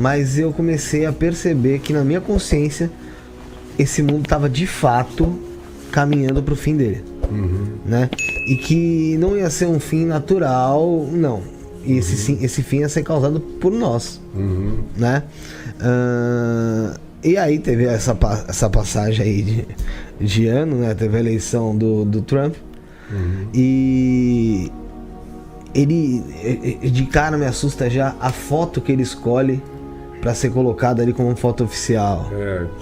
mas eu comecei a perceber que na minha consciência esse mundo estava de fato caminhando para o fim dele, né? E que não ia ser um fim natural, não. E esse fim ia ser causado por nós, né? E aí teve essa passagem aí de ano, né? Teve a eleição do Trump. E ele, de cara, me assusta já a foto que ele escolhe para ser colocada ali como foto oficial,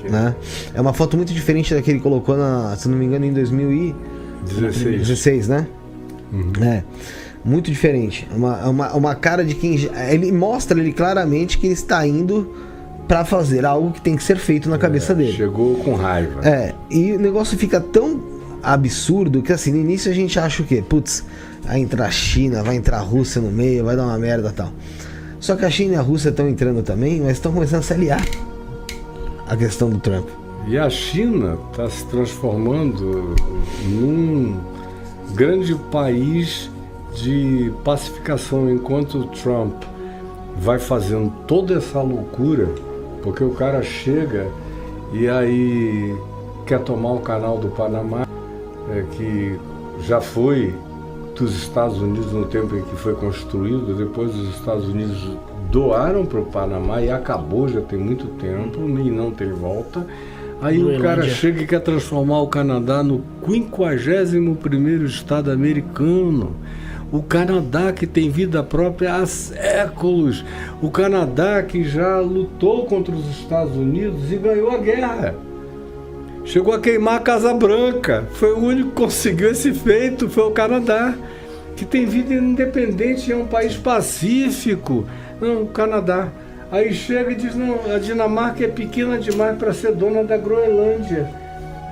né? É uma foto muito diferente da que ele colocou, se não me engano, em 2016, né? É, muito diferente. Uma cara de quem... Ele mostra claramente que ele está indo para fazer algo que tem que ser feito na cabeça dele. Chegou com raiva. E o negócio fica tão absurdo que, assim, no início a gente acha o quê? Putz, vai entrar a China, vai entrar a Rússia no meio, vai dar uma merda e tal. Só que a China e a Rússia estão entrando também, mas estão começando a se aliar a questão do Trump. E a China está se transformando num grande país de pacificação, enquanto o Trump vai fazendo toda essa loucura, porque o cara chega e aí quer tomar o canal do Panamá, que já foi dos Estados Unidos no tempo em que foi construído, depois os Estados Unidos doaram para o Panamá e acabou, já tem muito tempo, e não tem volta. Aí o cara chega e quer transformar o Canadá no 51º estado americano. O Canadá que tem vida própria há séculos. O Canadá que já lutou contra os Estados Unidos e ganhou a guerra. Chegou a queimar a Casa Branca. Foi o único que conseguiu esse feito, foi o Canadá, que tem vida independente, é um país pacífico. Não, o Canadá. Aí chega e diz, não, a Dinamarca é pequena demais para ser dona da Groenlândia,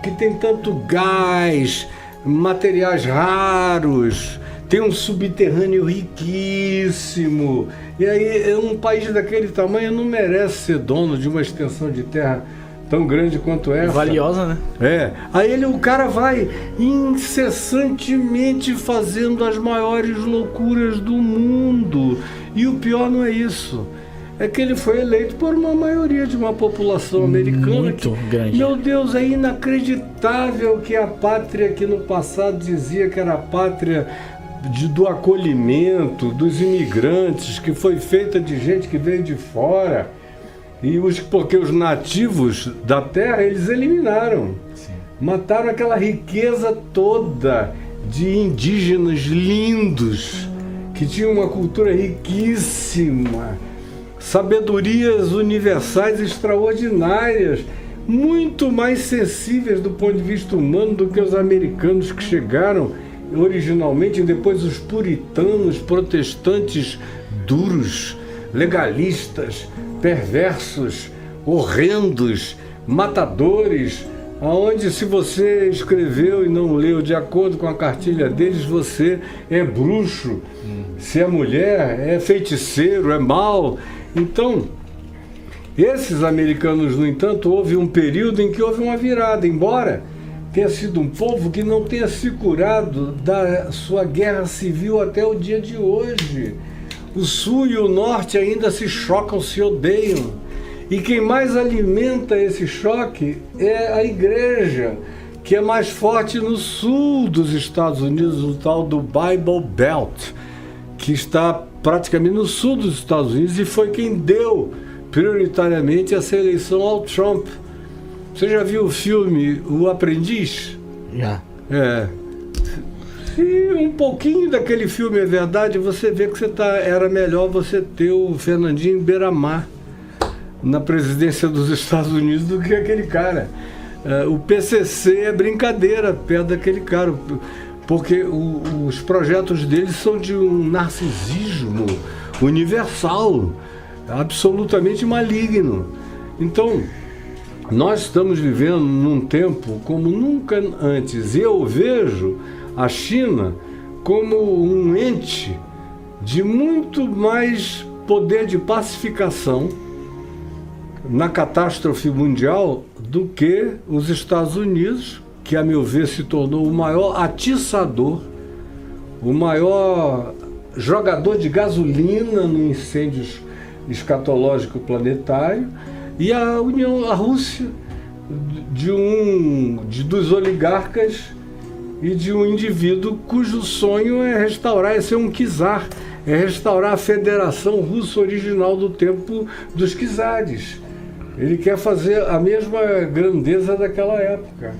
que tem tanto gás, materiais raros, tem um subterrâneo riquíssimo. E aí um país daquele tamanho não merece ser dono de uma extensão de terra tão grande quanto essa. Valiosa, né? Aí o cara vai incessantemente fazendo as maiores loucuras do mundo. E o pior não é isso. É que ele foi eleito por uma maioria de uma população americana. Muito grande. Meu Deus, é inacreditável que a pátria que no passado dizia que era a pátria do acolhimento, dos imigrantes, que foi feita de gente que veio de fora, porque os nativos da terra eles eliminaram. Sim. Mataram aquela riqueza toda de indígenas lindos, que tinham uma cultura riquíssima, sabedorias universais extraordinárias, muito mais sensíveis do ponto de vista humano do que os americanos que chegaram originalmente, e depois os puritanos, protestantes duros, legalistas, perversos, horrendos, matadores, aonde se você escreveu e não leu de acordo com a cartilha deles, você é bruxo, se é mulher, é feiticeiro, é mau. Então, esses americanos, no entanto, houve um período em que houve uma virada, embora tenha sido um povo que não tenha se curado da sua guerra civil até o dia de hoje. O sul e o norte ainda se chocam, se odeiam. E quem mais alimenta esse choque é a igreja, que é mais forte no sul dos Estados Unidos, o tal do Bible Belt, que está praticamente no sul dos Estados Unidos, e foi quem deu prioritariamente essa eleição ao Trump. Você já viu o filme O Aprendiz? Já. Se um pouquinho daquele filme é verdade, você vê que era melhor você ter o Fernandinho Beiramar na presidência dos Estados Unidos do que aquele cara. O PCC é brincadeira perto daquele cara, porque os projetos deles são de um narcisismo universal, absolutamente maligno. Então, nós estamos vivendo num tempo como nunca antes. E eu vejo a China como um ente de muito mais poder de pacificação na catástrofe mundial do que os Estados Unidos, que, a meu ver, se tornou o maior atiçador, o maior jogador de gasolina nos incêndios escatológico planetário, e a Rússia dos oligarcas e de um indivíduo cujo sonho é restaurar, é ser um czar, é restaurar a Federação Russa original do tempo dos czares. Ele quer fazer a mesma grandeza daquela época.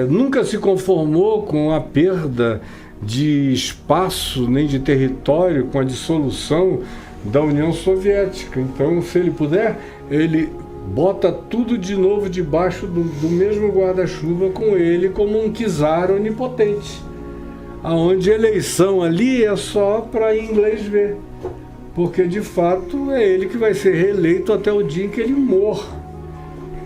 Nunca se conformou com a perda de espaço nem de território com a dissolução da União Soviética. Então, se ele puder, ele bota tudo de novo debaixo do mesmo guarda-chuva com ele como um czar onipotente, aonde a eleição ali é só para inglês ver, porque de fato é ele que vai ser reeleito até o dia em que ele morra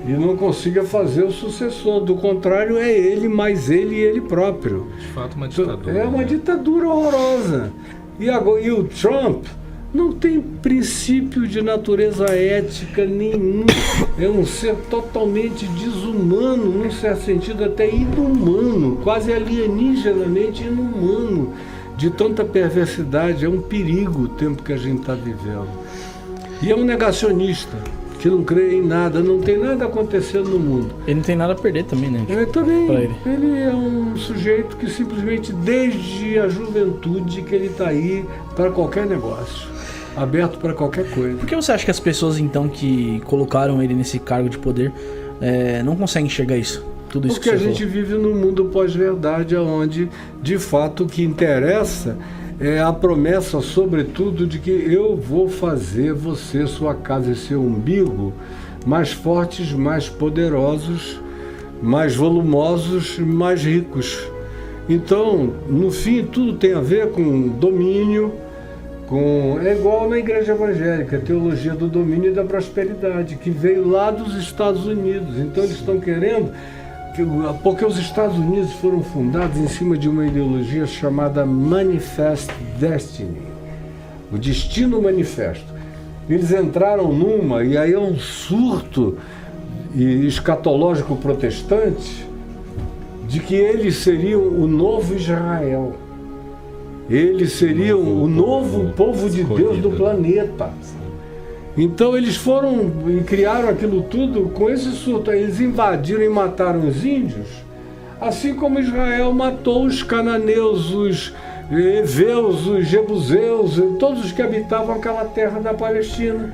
e não consiga fazer o sucessor. Do contrário, é ele, mais ele e ele próprio. De fato, uma ditadura. É uma ditadura horrorosa. E o Trump não tem princípio de natureza ética nenhum. É um ser totalmente desumano, num certo sentido até inumano, quase alienígenamente inumano, de tanta perversidade. É um perigo o tempo que a gente está vivendo. E é um negacionista, que não crê em nada, não tem nada acontecendo no mundo. Ele não tem nada a perder também, né? Também. Ele é um sujeito que simplesmente, desde a juventude, que ele está aí para qualquer negócio, aberto para qualquer coisa. Por que você acha que as pessoas, então, que colocaram ele nesse cargo de poder, não conseguem enxergar isso? Tudo isso. Porque a gente vive num mundo pós-verdade, onde, de fato, o que interessa é a promessa, sobretudo, de que eu vou fazer você, sua casa e seu umbigo mais fortes, mais poderosos, mais volumosos, mais ricos. Então, no fim, tudo tem a ver com domínio, é igual na igreja evangélica, a teologia do domínio e da prosperidade, que veio lá dos Estados Unidos. Então, eles estão querendo... Porque os Estados Unidos foram fundados em cima de uma ideologia chamada Manifest Destiny, o Destino Manifesto. Eles entraram numa, e aí é um surto escatológico protestante, de que eles seriam o novo Israel. Eles seriam o novo povo de Deus do planeta. Então eles foram e criaram aquilo tudo com esse surto. Eles invadiram e mataram os índios, assim como Israel matou os cananeus, os heveus, os jebuseus, todos os que habitavam aquela terra da Palestina,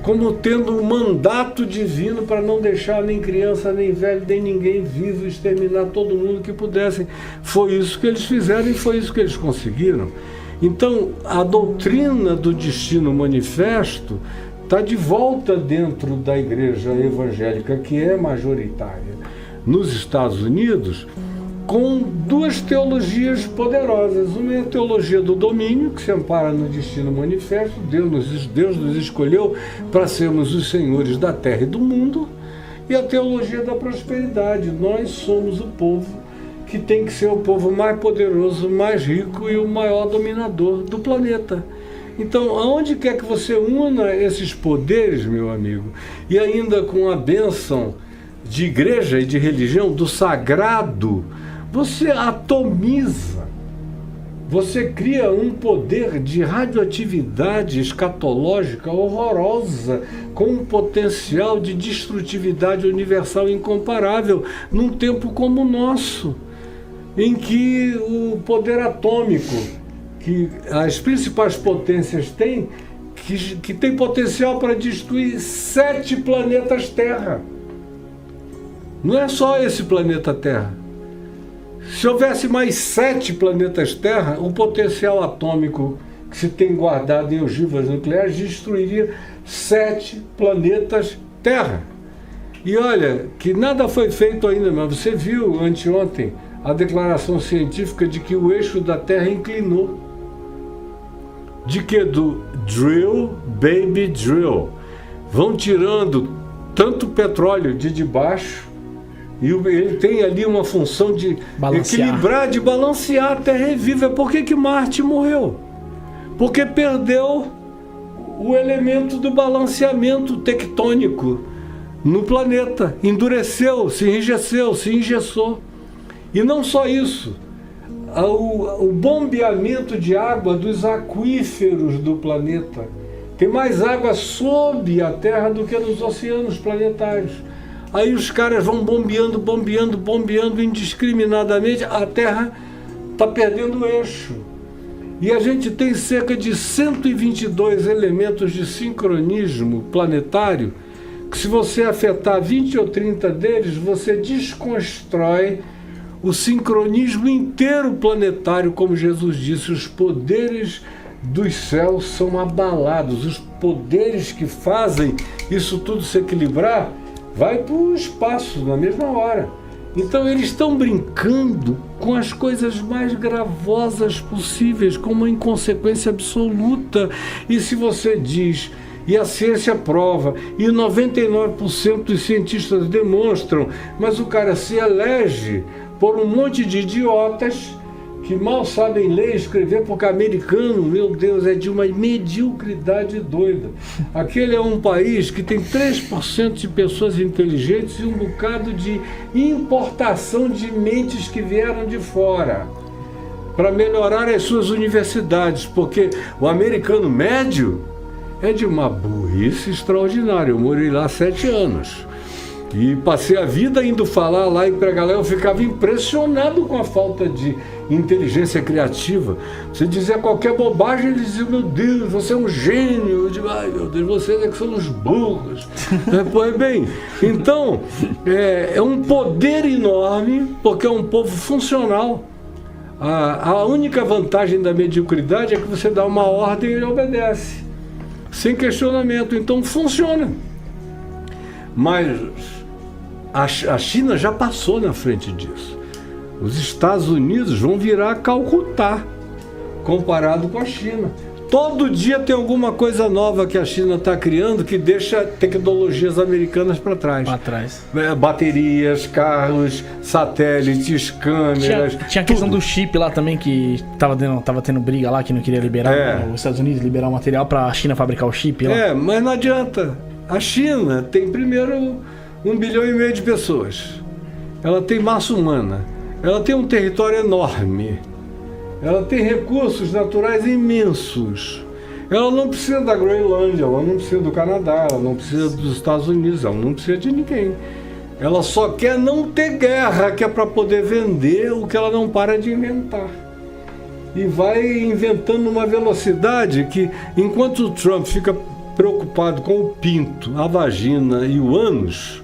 como tendo um mandato divino para não deixar nem criança, nem velho, nem ninguém vivo, exterminar todo mundo que pudessem. Foi isso que eles fizeram e foi isso que eles conseguiram. Então a doutrina do Destino Manifesto está de volta dentro da igreja evangélica, que é majoritária nos Estados Unidos, com duas teologias poderosas. Uma é a teologia do domínio, que se ampara no Destino Manifesto. Deus nos escolheu para sermos os senhores da terra e do mundo. E a teologia da prosperidade. Nós somos o povo que tem que ser o povo mais poderoso, mais rico e o maior dominador do planeta. Então, aonde quer que você una esses poderes, meu amigo, e ainda com a bênção de igreja e de religião, do sagrado, você atomiza, você cria um poder de radioatividade escatológica horrorosa, com um potencial de destrutividade universal incomparável, num tempo como o nosso, em que o poder atômico que as principais potências têm, que tem potencial para destruir 7 planetas Terra. Não é só esse planeta Terra. Se houvesse mais 7 planetas Terra, o potencial atômico que se tem guardado em ogivas nucleares destruiria 7 planetas Terra. E olha, que nada foi feito ainda, mas você viu anteontem a declaração científica de que o eixo da Terra inclinou. De que do drill, baby drill. Vão tirando tanto petróleo de debaixo, e ele tem ali uma função de equilibrar, de balancear a Terra viva. Por que Marte morreu? Porque perdeu o elemento do balanceamento tectônico no planeta. Endureceu, se enrijeceu, se engessou. E não só isso. O bombeamento de água dos aquíferos do planeta Tem mais água sob a Terra do que nos oceanos planetários. Aí os caras vão bombeando indiscriminadamente, a Terra está perdendo o eixo. E a gente tem cerca de 122 elementos de sincronismo planetário, que se você afetar 20 ou 30 deles, você desconstrói o sincronismo inteiro planetário, como Jesus disse, os poderes dos céus são abalados, os poderes que fazem isso tudo se equilibrar, vai para o espaço na mesma hora. Então eles estão brincando com as coisas mais gravosas possíveis, com uma inconsequência absoluta. E se você diz, e a ciência prova, e 99% dos cientistas demonstram, mas o cara se elege por um monte de idiotas que mal sabem ler e escrever, porque americano, meu Deus, é de uma mediocridade doida. Aquele é um país que tem 3% de pessoas inteligentes e um bocado de importação de mentes que vieram de fora para melhorar as suas universidades, porque o americano médio é de uma burrice extraordinária. Eu morei lá 7 anos. E passei a vida indo falar lá e pregar lá, eu ficava impressionado com a falta de inteligência criativa. Você dizia qualquer bobagem, eles diziam, meu Deus, você é um gênio. Eu digo, ai meu Deus, vocês é que são uns burros. Pois bem, então, é um poder enorme, porque é um povo funcional. A única vantagem da mediocridade é que você dá uma ordem e ele obedece, sem questionamento, então funciona. Mas a China já passou na frente disso. Os Estados Unidos vão virar Calcutá, comparado com a China. Todo dia tem alguma coisa nova que a China está criando que deixa tecnologias americanas para trás. Baterias, carros, satélites, câmeras. Tinha a questão do chip lá também, que tava tendo briga lá, que não queria liberar, os Estados Unidos liberar o material para a China fabricar o chip lá. Mas não adianta. A China tem primeiro 1,5 bilhão de pessoas. Ela tem massa humana. Ela tem um território enorme. Ela tem recursos naturais imensos. Ela não precisa da Groenlândia, ela não precisa do Canadá, ela não precisa dos Estados Unidos, ela não precisa de ninguém. Ela só quer não ter guerra, que é para poder vender o que ela não para de inventar. E vai inventando uma velocidade que, enquanto o Trump fica preocupado com o pinto, a vagina e o ânus,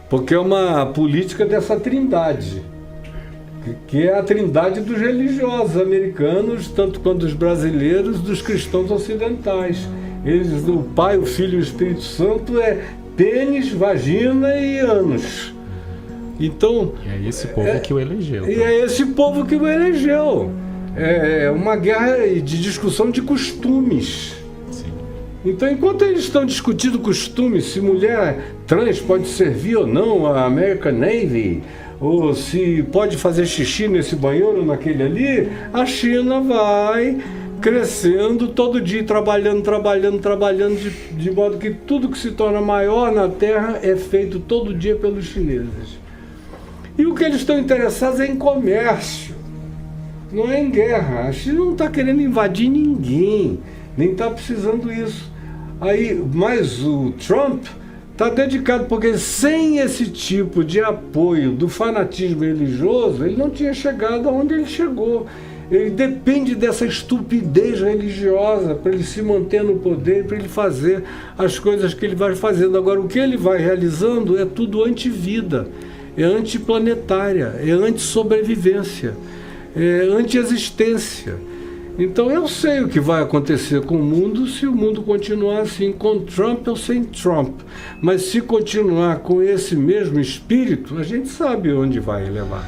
porque é uma política dessa trindade, que é a trindade dos religiosos americanos, tanto quanto dos brasileiros, dos cristãos ocidentais. Eles, o Pai, o Filho e o Espírito Santo é pênis, vagina e ânus. Então, e é esse povo que o elegeu. E é esse povo que o elegeu. É uma guerra de discussão de costumes. Então, enquanto eles estão discutindo costumes, se mulher trans pode servir ou não a American Navy, ou se pode fazer xixi nesse banheiro ou naquele ali, a China vai crescendo todo dia, trabalhando, de modo que tudo que se torna maior na Terra é feito todo dia pelos chineses. E o que eles estão interessados é em comércio, não é em guerra. A China não está querendo invadir ninguém, nem está precisando isso. Mas o Trump está dedicado, porque sem esse tipo de apoio do fanatismo religioso, ele não tinha chegado aonde ele chegou. Ele depende dessa estupidez religiosa para ele se manter no poder, para ele fazer as coisas que ele vai fazendo. Agora, o que ele vai realizando é tudo anti-vida, é antiplanetária, é anti-sobrevivência, é anti-existência. Então eu sei o que vai acontecer com o mundo se o mundo continuar assim, com Trump ou sem Trump. Mas se continuar com esse mesmo espírito, a gente sabe onde vai levar.